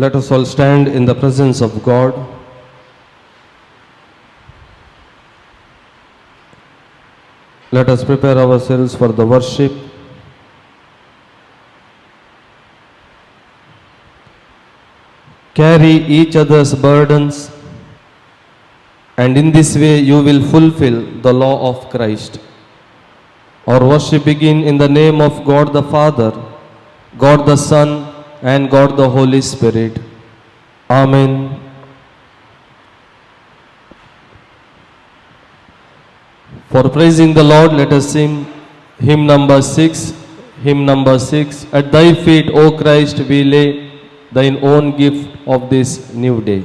Let us all stand in the presence of God. Let us prepare ourselves for the worship. Carry each other's burdens, and in this way you will fulfill the law of Christ. Our worship begins in the name of God the Father, God the Son, and God the Holy Spirit. Amen. For praising the Lord, let us sing hymn number 6. Hymn number 6. At thy feet, O Christ, we lay thine own gift of this new day.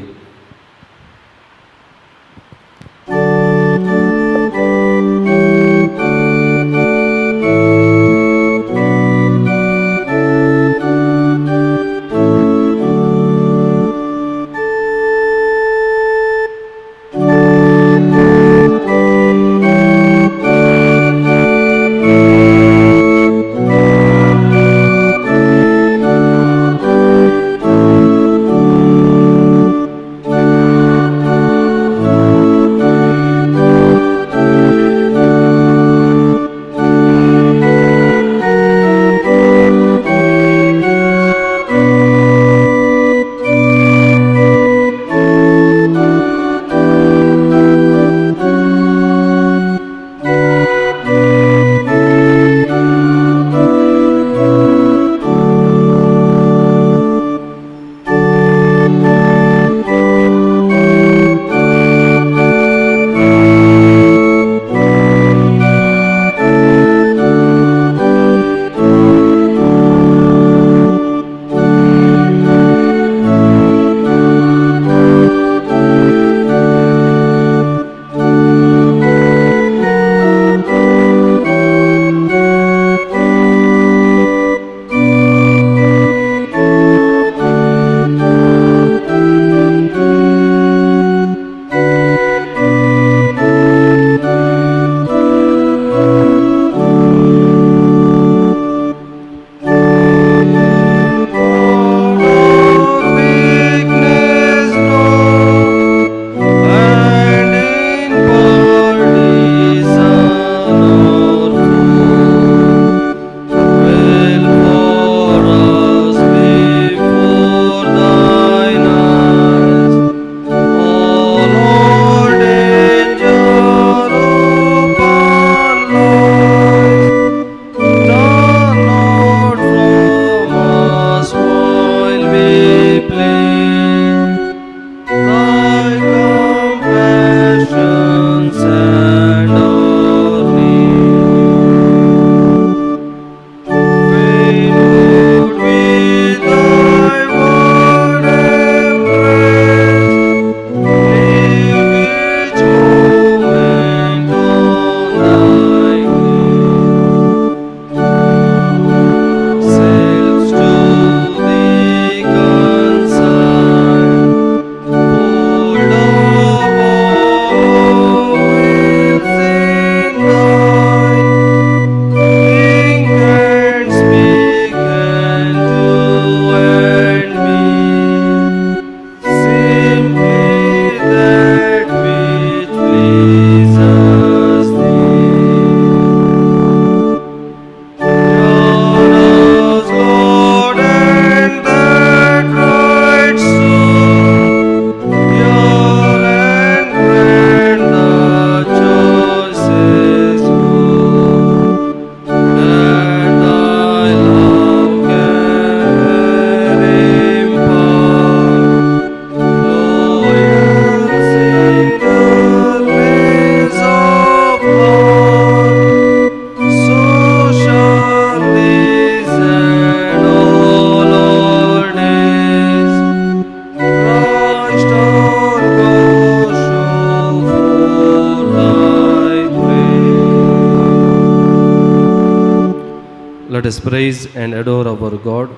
us praise and adore our God.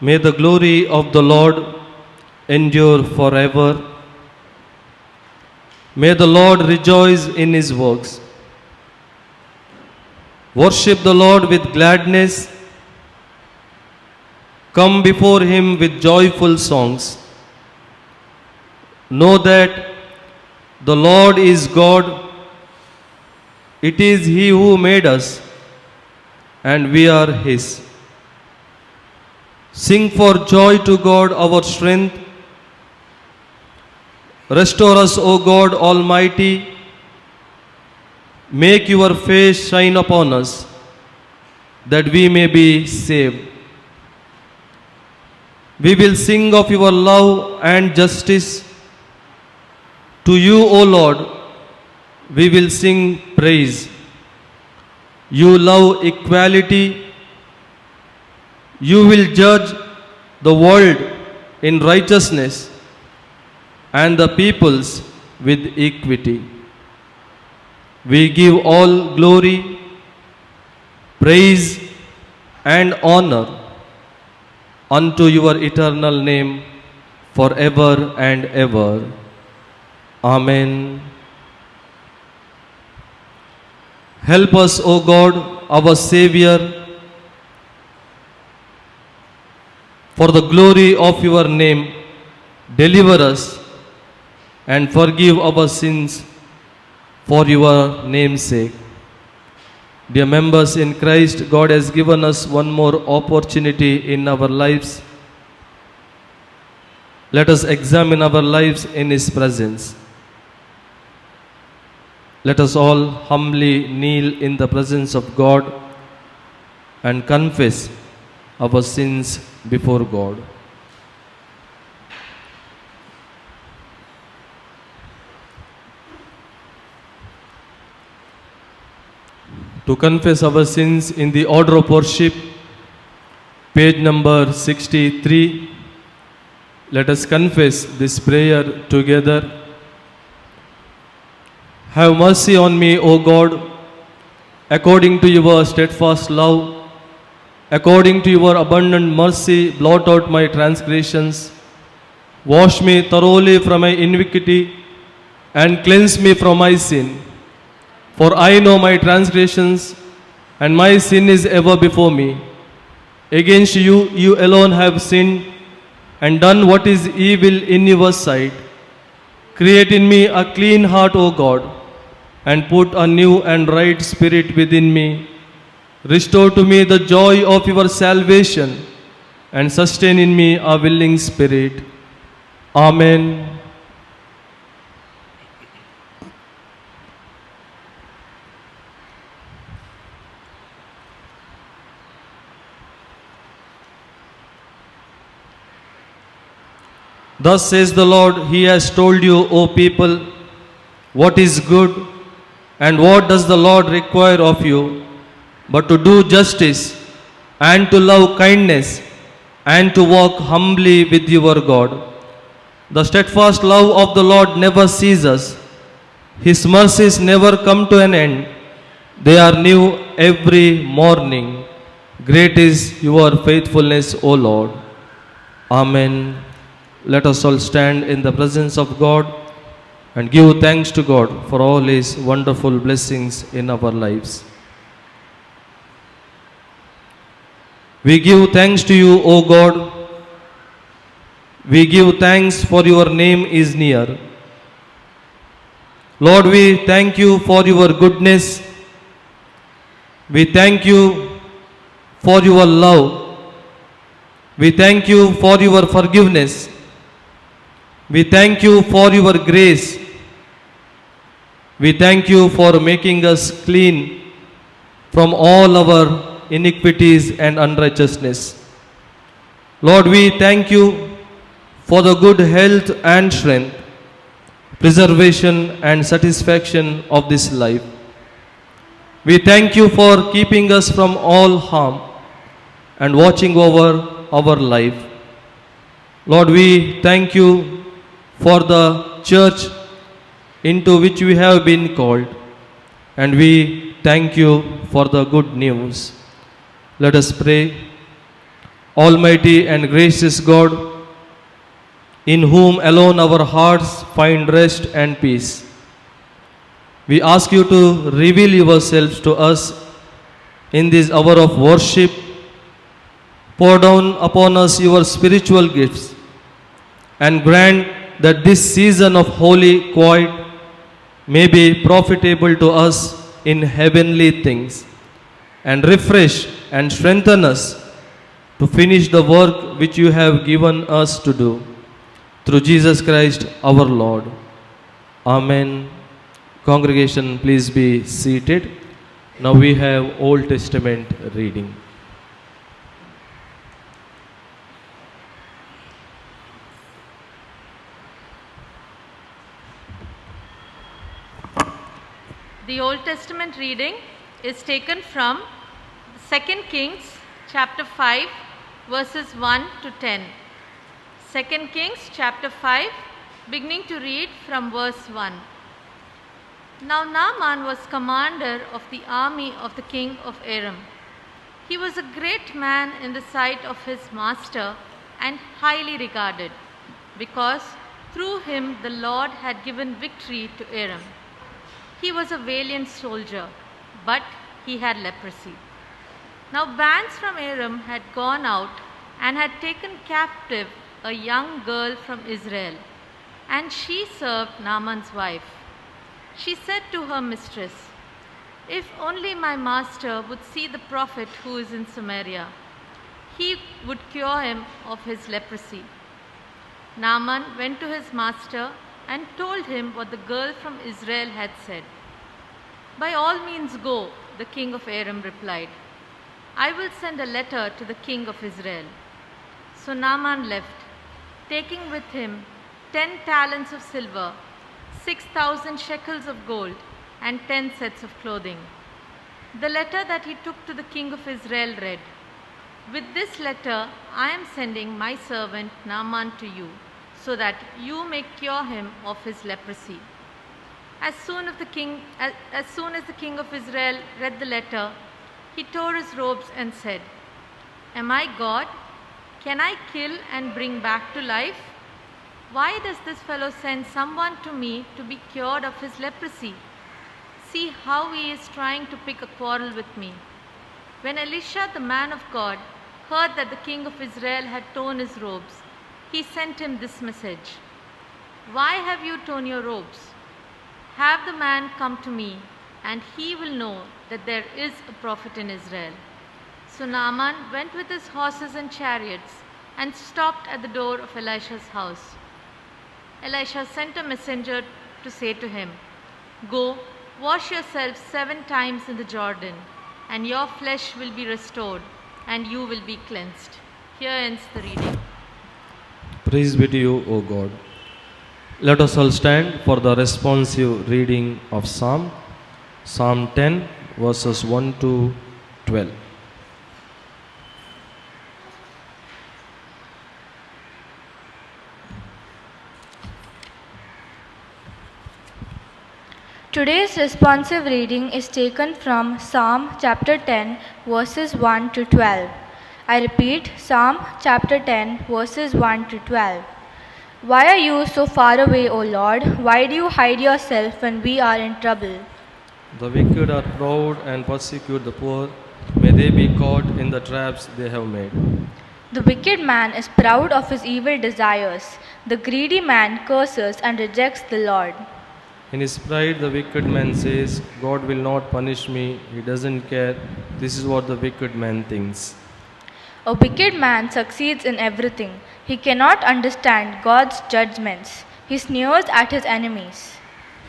May the glory of the Lord endure forever. May the Lord rejoice in his works. Worship the Lord with gladness. Come before him with joyful songs. Know that the Lord is God. It is he who made us, and we are his. Sing for joy to God our strength. Restore us, O God Almighty. Make your face shine upon us, that we may be saved. We will sing of your love and justice. To you, O Lord, we will sing praise. You love equality. You will judge the world in righteousness and the peoples with equity. We give all glory, praise, and honor unto your eternal name forever and ever. Amen. Help us, O God, our Savior, for the glory of your name. Deliver us and forgive our sins for your name's sake. Dear members in Christ, God has given us one more opportunity in our lives. Let us examine our lives in his presence. Let us all humbly kneel in the presence of God and confess our sins before God. To confess our sins in the order of worship, page number 63, let us confess this prayer together. Have mercy on me, O God, according to your steadfast love. According to your abundant mercy, blot out my transgressions. Wash me thoroughly from my iniquity and cleanse me from my sin. For I know my transgressions, and my sin is ever before me. Against you, you alone have sinned and done what is evil in your sight. Create in me a clean heart, O God, and put a new and right spirit within me. Restore to me the joy of your salvation, and sustain in me a willing spirit. Amen. Thus says the Lord, he has told you, O people, what is good, and what does the Lord require of you, but to do justice, and to love kindness, and to walk humbly with your God. The steadfast love of the Lord never ceases. His mercies never come to an end. They are new every morning. Great is your faithfulness, O Lord. Amen. Let us all stand in the presence of God and give thanks to God for all his wonderful blessings in our lives. We give thanks to you, O God. We give thanks for your name is near. Lord, we thank you for your goodness. We thank you for your love. We thank you for your forgiveness. We thank you for your grace. We thank you for making us clean from all our iniquities and unrighteousness. Lord, we thank you for the good health and strength, preservation and satisfaction of this life. We thank you for keeping us from all harm and watching over our life. Lord, we thank you for the church into which we have been called. and we thank you for the good news. Let us pray. Almighty and gracious God, in whom alone our hearts find rest and peace, we ask you to reveal yourselves to us in this hour of worship. Pour down upon us your spiritual gifts and grant that this season of holy quiet may be profitable to us in heavenly things, and refresh and strengthen us to finish the work which you have given us to do. Through Jesus Christ our Lord. Amen. Congregation, please be seated. Now we have Old Testament reading. The Old Testament reading is taken from 2 Kings chapter 5 verses 1 to 10. 2 Kings chapter 5, beginning to read from verse 1. Now Naaman was commander of the army of the king of Aram. He was a great man in the sight of his master and highly regarded, because through him the Lord had given victory to Aram. He was a valiant soldier, but he had leprosy. Now bands from Aram had gone out and had taken captive a young girl from Israel, and she served Naaman's wife. She said to her mistress, "If only my master would see the prophet who is in Samaria, he would cure him of his leprosy." Naaman went to his master and told him what the girl from Israel had said. "By all means go," the king of Aram replied. "I will send a letter to the king of Israel." So Naaman left, taking with him 10 talents of silver, 6,000 shekels of gold, and 10 sets of clothing. The letter that he took to the king of Israel read, "With this letter I am sending my servant Naaman to you, so that you may cure him of his leprosy." As soon as the king of Israel read the letter, he tore his robes and said, "Am I God? Can I kill and bring back to life? Why does this fellow send someone to me to be cured of his leprosy? See how he is trying to pick a quarrel with me." When Elisha, the man of God, heard that the king of Israel had torn his robes, he sent him this message, "Why have you torn your robes? Have the man come to me, and he will know that there is a prophet in Israel." So Naaman went with his horses and chariots and stopped at the door of Elisha's house. Elisha sent a messenger to say to him, "Go, wash yourself 7 times in the Jordan, and your flesh will be restored, and you will be cleansed." Here ends the reading. Praise be to you, O God. Let us all stand for the responsive reading of Psalm 10, verses 1 to 12. Today's responsive reading is taken from Psalm chapter 10, verses 1 to 12. I repeat, Psalm chapter 10, verses 1 to 12. Why are you so far away, O Lord? Why do you hide yourself when we are in trouble? The wicked are proud and persecute the poor. May they be caught in the traps they have made. The wicked man is proud of his evil desires. The greedy man curses and rejects the Lord. In his pride, the wicked man says, "God will not punish me. He doesn't care." This is what the wicked man thinks. A wicked man succeeds in everything. He cannot understand God's judgments. He sneers at his enemies.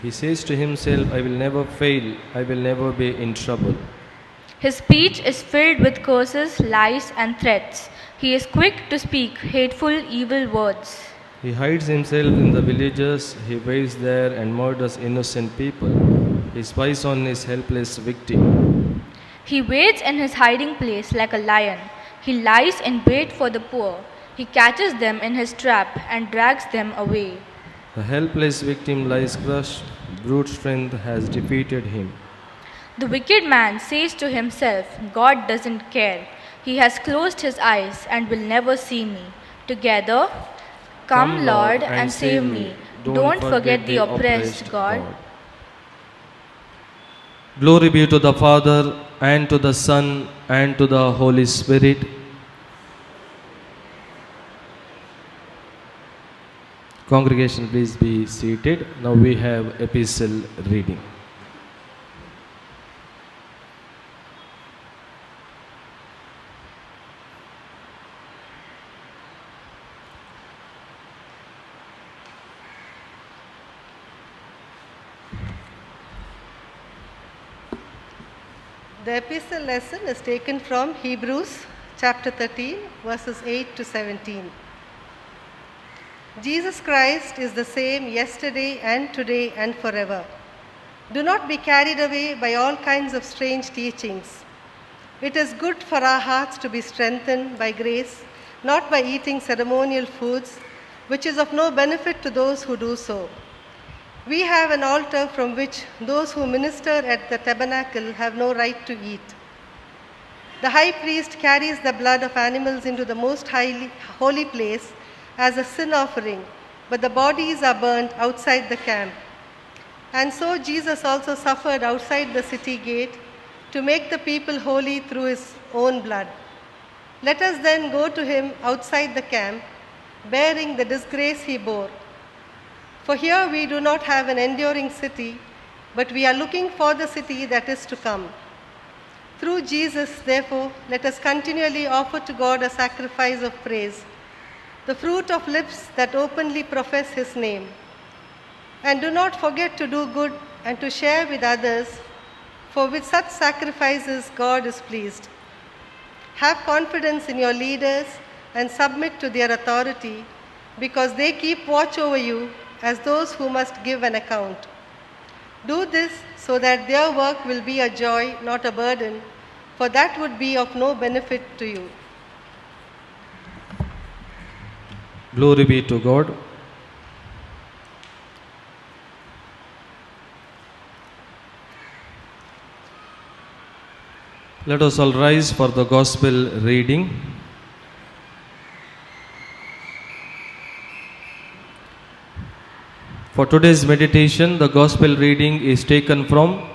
He says to himself, "I will never fail. I will never be in trouble." His speech is filled with curses, lies, and threats. He is quick to speak hateful, evil words. He hides himself in the villages. He waits there and murders innocent people. He spies on his helpless victim. He waits in his hiding place like a lion. He lies in wait for the poor. He catches them in his trap and drags them away. The helpless victim lies crushed. Brute strength has defeated him. The wicked man says to himself, God doesn't care. He has closed his eyes and will never see me. Together, come, Lord, and save me. Don't forget the oppressed, God. Glory be to the Father, and to the Son, and to the Holy Spirit. Congregation, please be seated. Now we have epistle reading. The epistle lesson is taken from Hebrews chapter 13, verses 8 to 17. Jesus Christ is the same yesterday and today and forever. Do not be carried away by all kinds of strange teachings. It is good for our hearts to be strengthened by grace, not by eating ceremonial foods, which is of no benefit to those who do so. We have an altar from which those who minister at the tabernacle have no right to eat. The high priest carries the blood of animals into the most holy place as a sin offering, but the bodies are burnt outside the camp. And so Jesus also suffered outside the city gate to make the people holy through his own blood. Let us then go to him outside the camp, bearing the disgrace he bore. For here we do not have an enduring city, but we are looking for the city that is to come. Through Jesus, therefore, let us continually offer to God a sacrifice of praise, the fruit of lips that openly profess his name. And do not forget to do good and to share with others, for with such sacrifices God is pleased. Have confidence in your leaders and submit to their authority, because they keep watch over you as those who must give an account. Do this so that their work will be a joy, not a burden, for that would be of no benefit to you. Glory be to God. Let us all rise for the gospel reading. For today's meditation, the gospel reading is taken from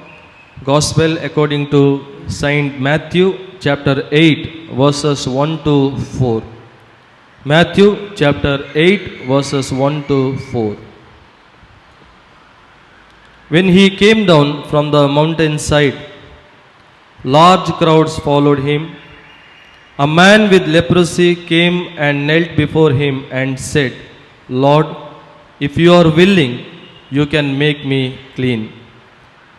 Gospel according to Saint Matthew chapter 8 verses 1 to 4. Matthew chapter 8 verses 1 to 4. When he came down from the mountainside, large crowds followed him. A man with leprosy came and knelt before him and said, Lord, if you are willing, you can make me clean.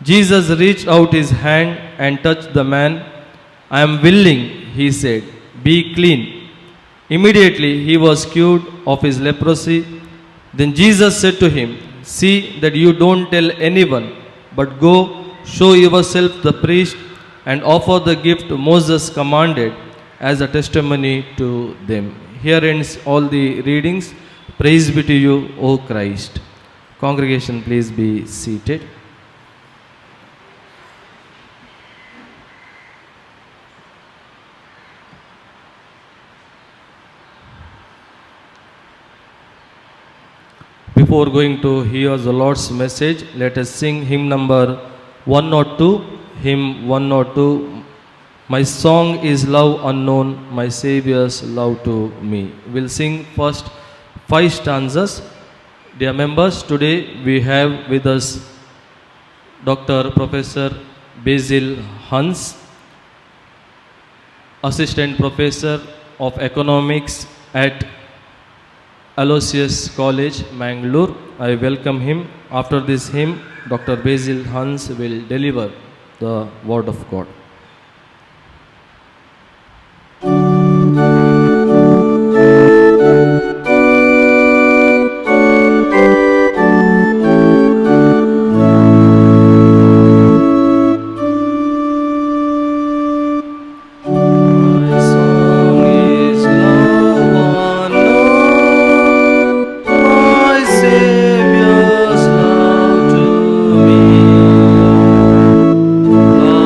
Jesus reached out his hand and touched the man. I am willing, he said, be clean. Immediately he was cured of his leprosy. Then Jesus said to him, see that you don't tell anyone, but go, show yourself to the priest, and offer the gift Moses commanded as a testimony to them. Here ends all the readings. Praise be to you, O Christ. Congregation, please be seated. Before going to hear the Lord's message, let us sing hymn number 102. Hymn 102. My song is love unknown, my Saviour's love to me. We'll sing first 5 stanzas. Dear members, today we have with us Dr. Professor Basil Hans, Assistant Professor of Economics at Aloysius College, Mangalore. I welcome him. After this hymn, Dr. Basil Hans will deliver the Word of God. Love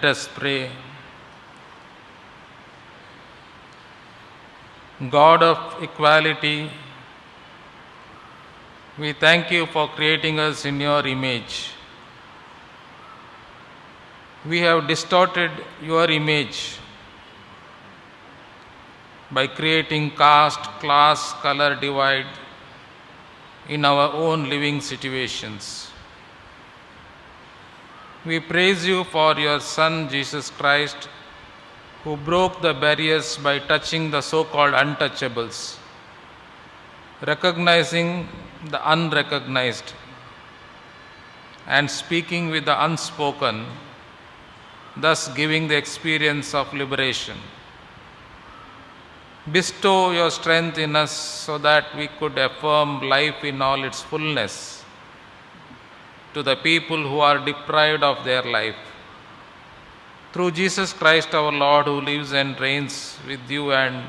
Let us pray. God of equality, we thank you for creating us in your image. We have distorted your image by creating caste, class, color divide in our own living situations. We praise you for your Son, Jesus Christ, who broke the barriers by touching the so-called untouchables, recognizing the unrecognized, and speaking with the unspoken, thus giving the experience of liberation. Bestow your strength in us so that we could affirm life in all its fullness to the people who are deprived of their life. Through Jesus Christ our Lord, who lives and reigns with you and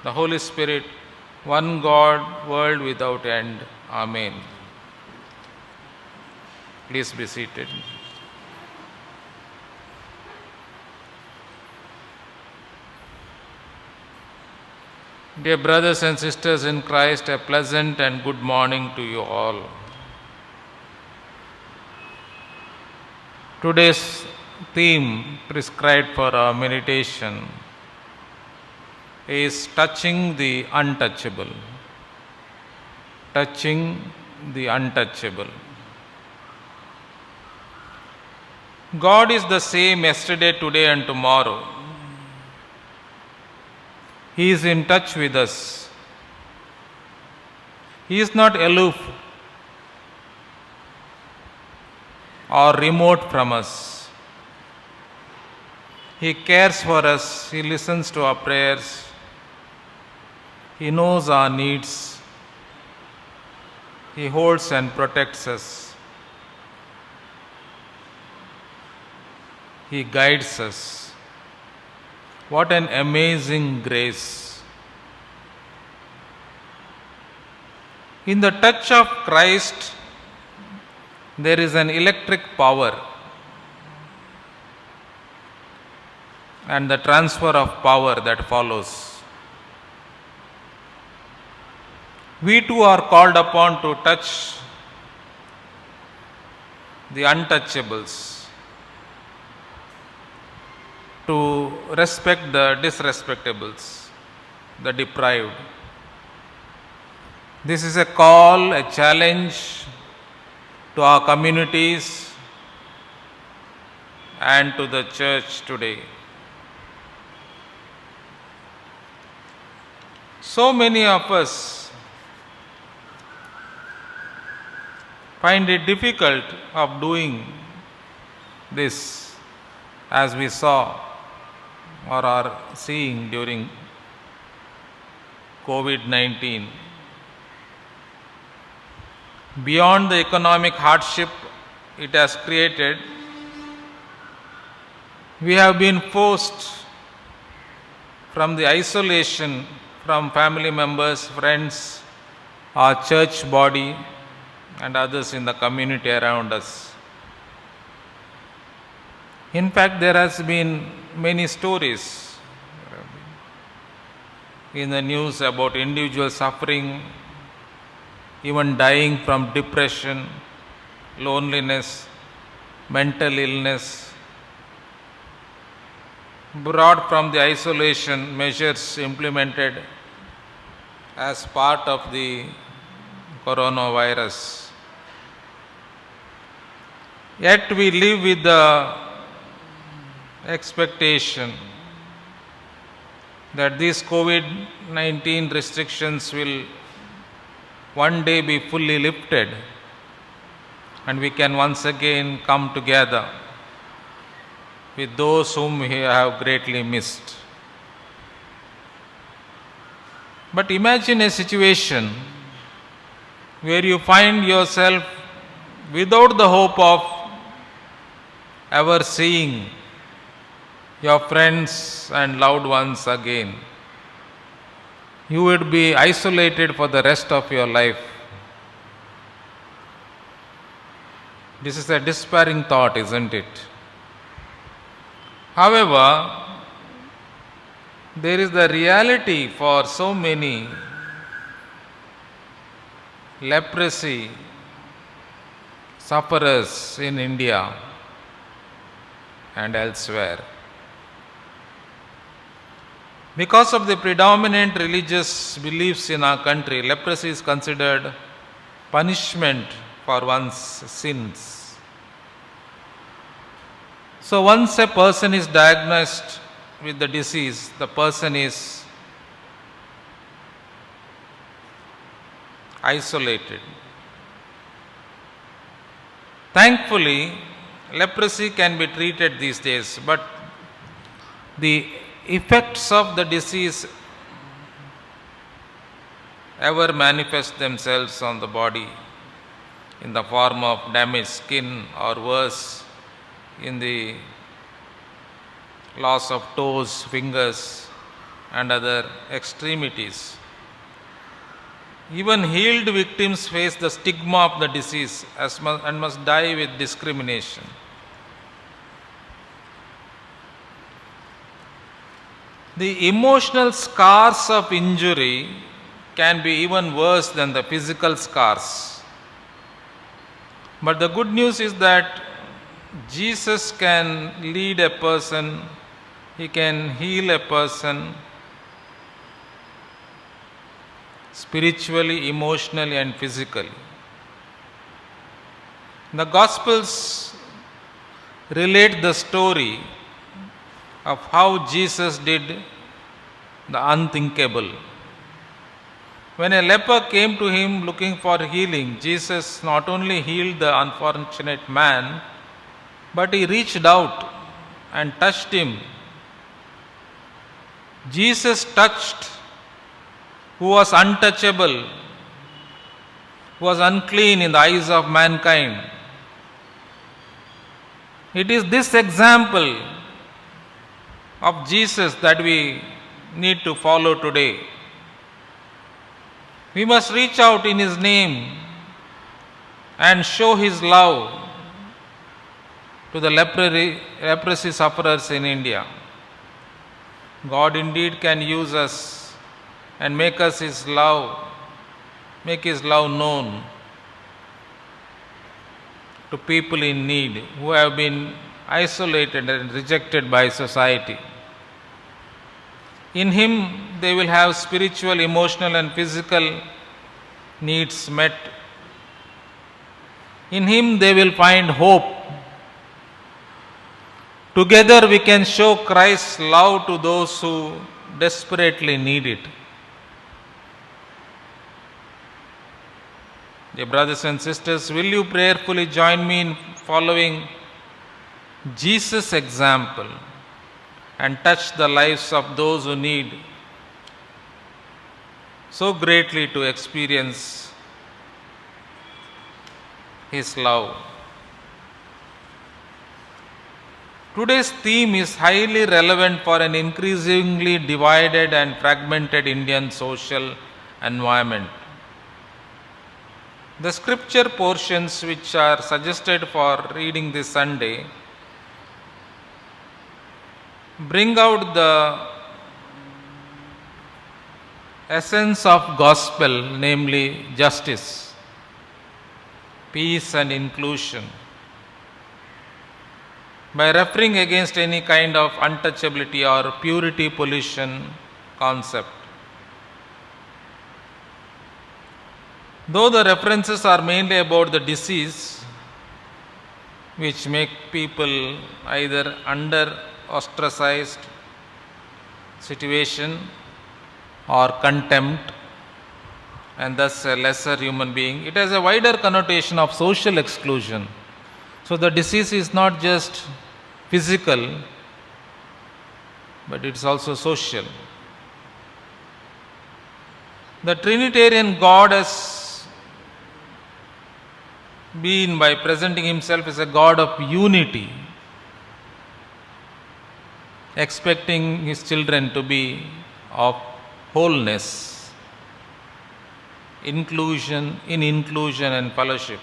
the Holy Spirit, one God, world without end. Amen. Please be seated. Dear brothers and sisters in Christ, a pleasant and good morning to you all. Today's theme prescribed for our meditation is touching the untouchable. Touching the untouchable. God is the same yesterday, today, and tomorrow. He is in touch with us. He is not aloof or remote from us. He cares for us. He listens to our prayers. He knows our needs. He holds and protects us. He guides us. What an amazing grace. In the touch of Christ, there is an electric power, and the transfer of power that follows. We too are called upon to touch the untouchables, to respect the disrespectables, the deprived. This is a call, a challenge to our communities and to the church today. So many of us find it difficult of doing this, as we saw or are seeing during COVID-19. Beyond the economic hardship it has created, we have been forced from the isolation from family members, friends, our church body, and others in the community around us. In fact, there has been many stories in the news about individuals suffering, even dying from depression, loneliness, mental illness, brought from the isolation measures implemented as part of the coronavirus. Yet we live with the expectation that these COVID-19 restrictions will one day be fully lifted and we can once again come together with those whom we have greatly missed. But imagine a situation where you find yourself without the hope of ever seeing your friends and loved ones again. You would be isolated for the rest of your life. This is a despairing thought, isn't it? However, there is the reality for so many leprosy sufferers in India and elsewhere. Because of the predominant religious beliefs in our country, leprosy is considered punishment for one's sins. So once a person is diagnosed with the disease, the person is isolated. Thankfully, leprosy can be treated these days, but the effects of the disease ever manifest themselves on the body in the form of damaged skin, or worse, in the loss of toes, fingers, and other extremities. Even healed victims face the stigma of the disease and must die with discrimination. The emotional scars of injury can be even worse than the physical scars. But the good news is that Jesus can lead a person, He can heal a person spiritually, emotionally, and physically. The Gospels relate the story of how Jesus did the unthinkable. When a leper came to him looking for healing, Jesus not only healed the unfortunate man, but he reached out and touched him. Jesus touched who was untouchable, who was unclean in the eyes of mankind. It is this example of Jesus that we need to follow today. We must reach out in His name and show His love to the leprosy sufferers in India. God indeed can use us and make His love known to people in need who have been isolated and rejected by society. In Him, they will have spiritual, emotional, and physical needs met. In Him, they will find hope. Together, we can show Christ's love to those who desperately need it. Dear brothers and sisters, will you prayerfully join me in following Jesus' example and touch the lives of those who need so greatly to experience His love? Today's theme is highly relevant for an increasingly divided and fragmented Indian social environment. The scripture portions which are suggested for reading this Sunday bring out the essence of gospel, namely justice, peace, and inclusion, by referring against any kind of untouchability or purity pollution concept. Though the references are mainly about the disease, which make people either under ostracized situation or contempt, and thus a lesser human being, it has a wider connotation of social exclusion. So the disease is not just physical, but it's also social. The Trinitarian God has been, by presenting Himself as a God of unity, expecting His children to be of wholeness, inclusion and fellowship,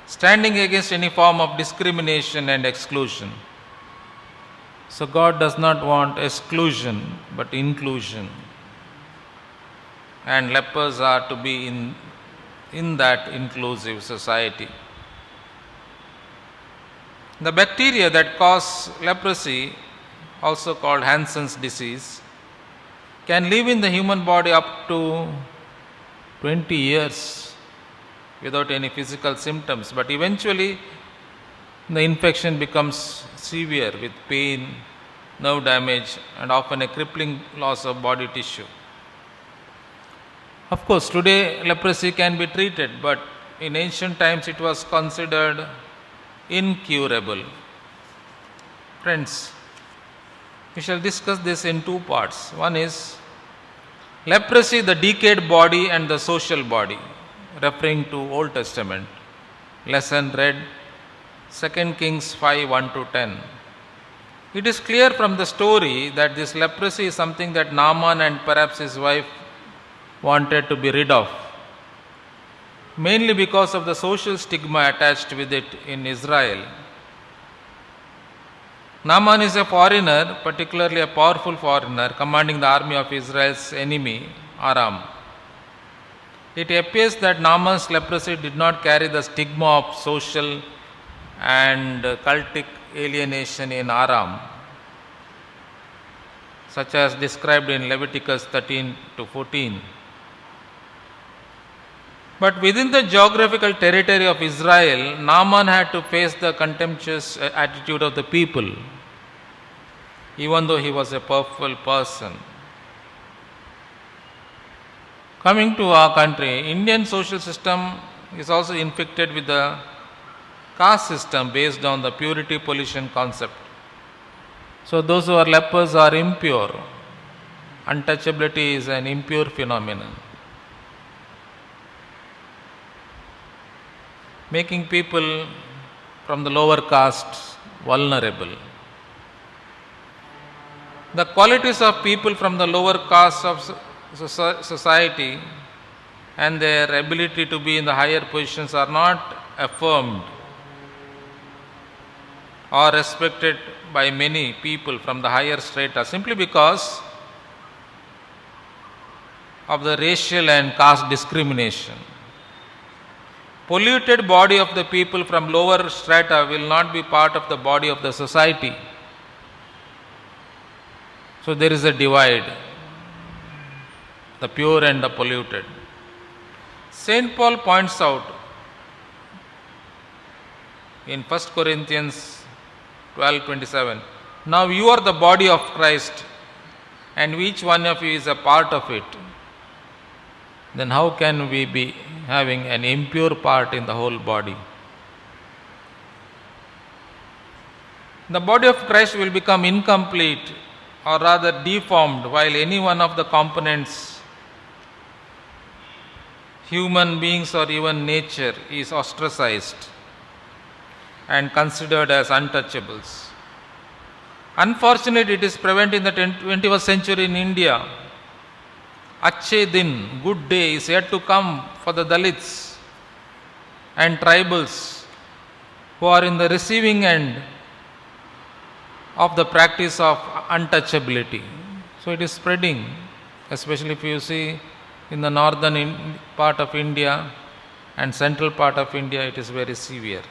standing against any form of discrimination and exclusion. So God does not want exclusion but inclusion. And lepers are to be in that inclusive society. The bacteria that cause leprosy, also called Hansen's disease, can live in the human body up to 20 years without any physical symptoms, but eventually the infection becomes severe with pain, nerve damage, and often a crippling loss of body tissue. Of course, today leprosy can be treated, but in ancient times it was considered incurable. Friends, we shall discuss this in two parts. One is leprosy, the decayed body and the social body, referring to Old Testament. Lesson read 2 Kings 5, 1 to 10. It is clear from the story that this leprosy is something that Naaman and perhaps his wife wanted to be rid of, mainly because of the social stigma attached with it in Israel. Naaman is a foreigner, particularly a powerful foreigner, commanding the army of Israel's enemy, Aram. It appears that Naaman's leprosy did not carry the stigma of social and cultic alienation in Aram, such as described in Leviticus 13 to 14. But within the geographical territory of Israel, Naaman had to face the contemptuous attitude of the people, even though he was a powerful person. Coming to our country, Indian social system is also infected with the caste system based on the purity pollution concept. So those who are lepers are impure. Untouchability is an impure phenomenon, making people from the lower caste vulnerable. The qualities of people from the lower caste of society and their ability to be in the higher positions are not affirmed or respected by many people from the higher strata simply because of the racial and caste discrimination. Polluted body of the people from lower strata will not be part of the body of the society. So there is a divide, the pure and the polluted. Saint Paul points out in 1 Corinthians 12:27, now you are the body of Christ and each one of you is a part of it. Then how can we be having an impure part in the whole body? The body of Christ will become incomplete or rather deformed while any one of the components, human beings or even nature, is ostracized and considered as untouchables. Unfortunately, it is prevalent in the 21st century in India. Achhe Din, good day, is yet to come for the Dalits and tribals who are in the receiving end of the practice of untouchability. So it is spreading, especially if you see in the northern part of India and central part of India, it is very severe.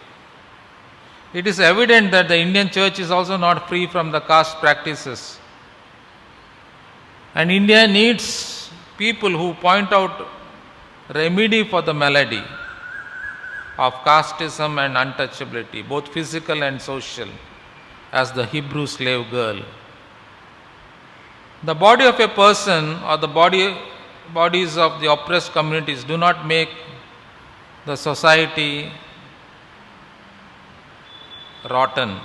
It is evident that the Indian church is also not free from the caste practices. And India needs people who point out remedy for the malady of casteism and untouchability, both physical and social, as the Hebrew slave girl. The body of a person or the bodies of the oppressed communities do not make the society rotten.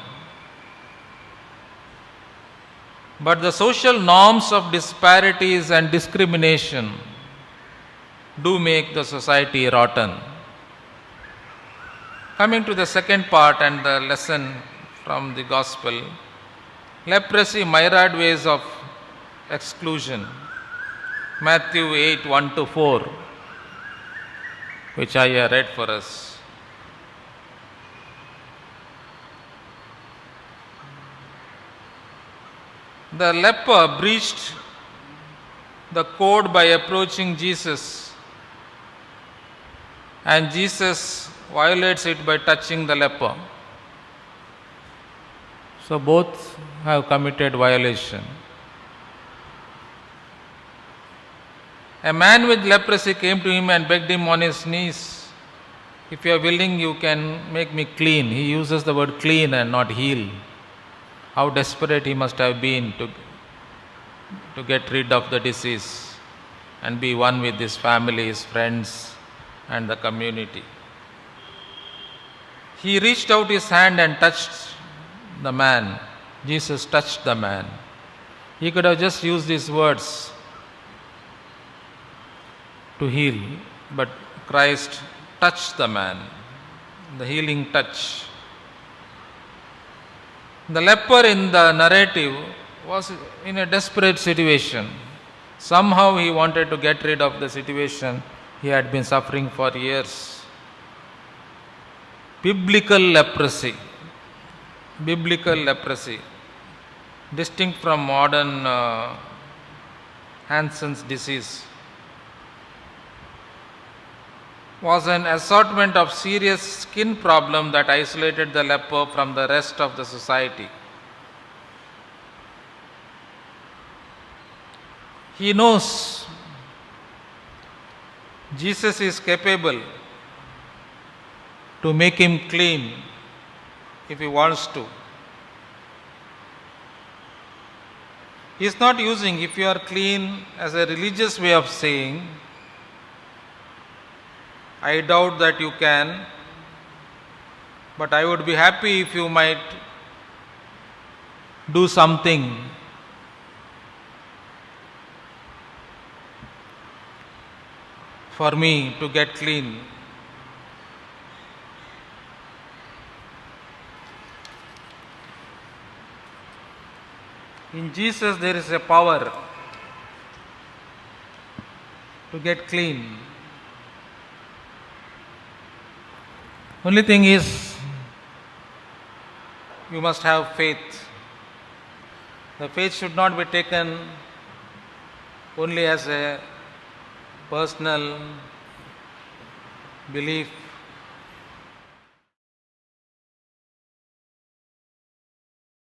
But the social norms of disparities and discrimination do make the society rotten. Coming to the second part and the lesson from the Gospel, leprosy, myriad ways of exclusion. Matthew 8, 1 to 4, which I have read for us. The leper breached the code by approaching Jesus, and Jesus violates it by touching the leper. So both have committed violation. A man with leprosy came to him and begged him on his knees, "If you are willing, you can make me clean." He uses the word clean and not heal. How desperate he must have been to get rid of the disease and be one with his family, his friends, and the community. He reached out his hand and touched the man. Jesus touched the man. He could have just used these words to heal, but Christ touched the man, the healing touch. The leper in the narrative was in a desperate situation. Somehow he wanted to get rid of the situation he had been suffering for years. Biblical leprosy, distinct from modern Hansen's disease, was an assortment of serious skin problem that isolated the leper from the rest of the society. He knows Jesus is capable to make him clean if he wants to. He is not using "if you are clean" as a religious way of saying, "I doubt that you can, but I would be happy if you might do something for me to get clean." In Jesus there is a power to get clean. Only thing is, you must have faith. The faith should not be taken only as a personal belief